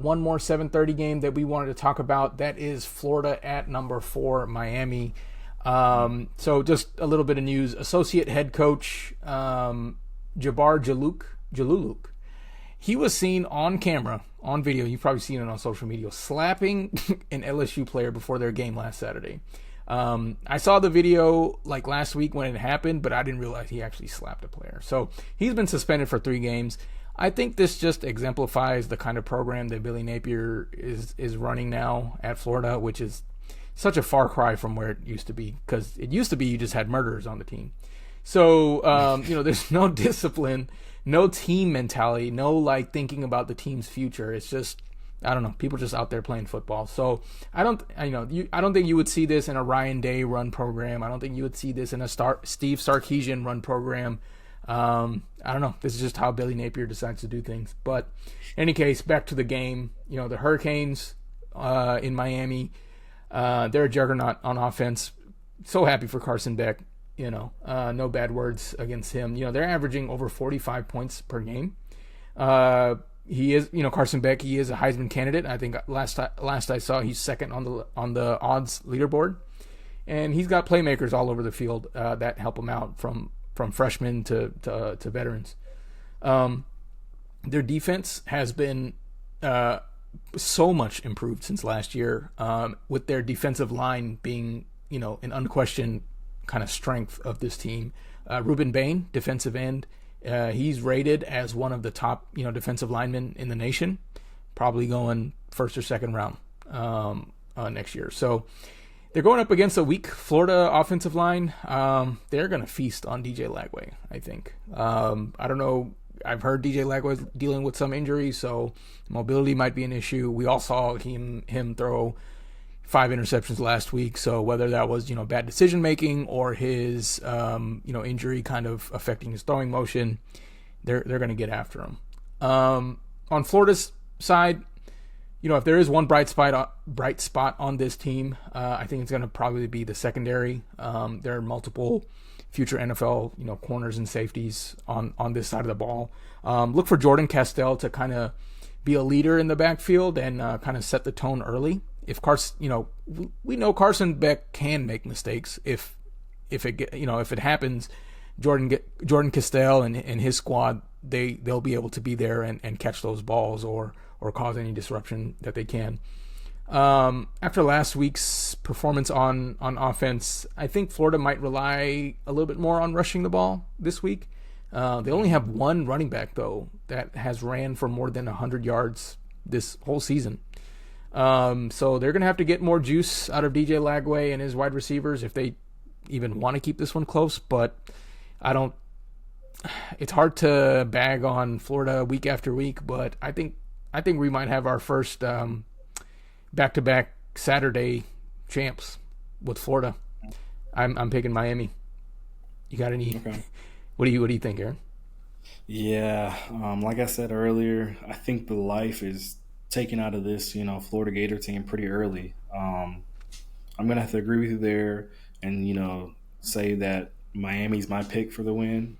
One more 7:30 game that we wanted to talk about. That is Florida at number 4, Miami. So just a little bit of news. Associate head coach Jabbar Jaluluk. He was seen on camera, on video. You've probably seen it on social media, slapping an LSU player before their game last Saturday. I saw the video like last week when it happened, but I didn't realize he actually slapped a player. So he's been suspended for 3 games. I think this just exemplifies the kind of program that Billy Napier is running now at Florida, which is such a far cry from where it used to be, because it used to be you just had murderers on the team. So, there's no discipline, no team mentality, no like thinking about the team's future. It's just, I don't know, people just out there playing football. So I don't think you would see this in a Ryan Day run program. I don't think you would see this in a Steve Sarkisian run program. I don't know. This is just how Billy Napier decides to do things. But in any case, back to the game. The Hurricanes in Miami, they're a juggernaut on offense. So happy for Carson Beck. No bad words against him. They're averaging over 45 points per game. He is, Carson Beck. He is a Heisman candidate. I think last I saw, he's second on the odds leaderboard, and he's got playmakers all over the field that help him out from freshmen to veterans. Their defense has been so much improved since last year, with their defensive line being, an unquestioned kind of strength of this team. Ruben Bain, defensive end, he's rated as one of the top, defensive linemen in the nation, probably going first or second round next year. So they're going up against a weak Florida offensive line. They're going to feast on DJ Lagway, I think. I don't know. I've heard DJ Lagway's dealing with some injuries, so mobility might be an issue. We all saw him throw 5 interceptions last week. So whether that was, bad decision making or his, injury kind of affecting his throwing motion, they're going to get after him. On Florida's side, if there is one bright spot on this team, I think it's going to probably be the secondary. There are multiple future NFL, corners and safeties on this side of the ball. Look for Jordan Castell to kind of be a leader in the backfield and kind of set the tone early. If Carson, we know Carson Beck can make mistakes. If it happens, Jordan Castell and his squad, they'll be able to be there and catch those balls or cause any disruption that they can. After last week's performance on offense, I think Florida might rely a little bit more on rushing the ball this week. They only have one running back, though, that has ran for more than 100 yards this whole season. So they're going to have to get more juice out of DJ Lagway and his wide receivers if they even want to keep this one close. But it's hard to bag on Florida week after week, but I think we might have our first back-to-back Saturday champs with Florida. I'm picking Miami. You got any? Okay. What do you think, Aaron? Yeah, like I said earlier, I think the life is taken out of this, Florida Gator team pretty early. I'm gonna have to agree with you there, and say that Miami's my pick for the win.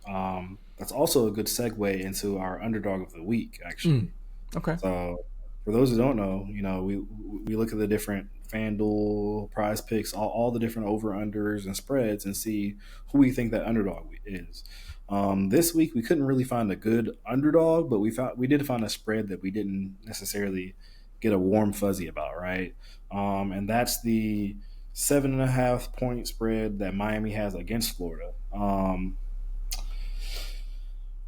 That's also a good segue into our underdog of the week, actually. Okay. So for those who don't know, we look at the different FanDuel prize picks, all the different over-unders and spreads, and see who we think that underdog is. This week we couldn't really find a good underdog, but we did find a spread that we didn't necessarily get a warm fuzzy about, right? And that's the 7.5 point spread that Miami has against Florida.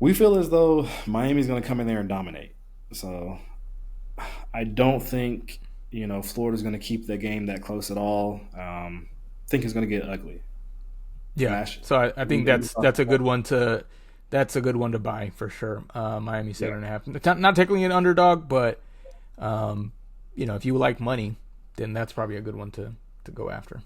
We feel as though Miami's going to come in there and dominate. So I don't think, Florida's going to keep the game that close at all. I think it's going to get ugly. Yeah. So I think that's a good one to buy for sure. Miami 7.5. Not technically an underdog, but if you like money, then that's probably a good one to go after.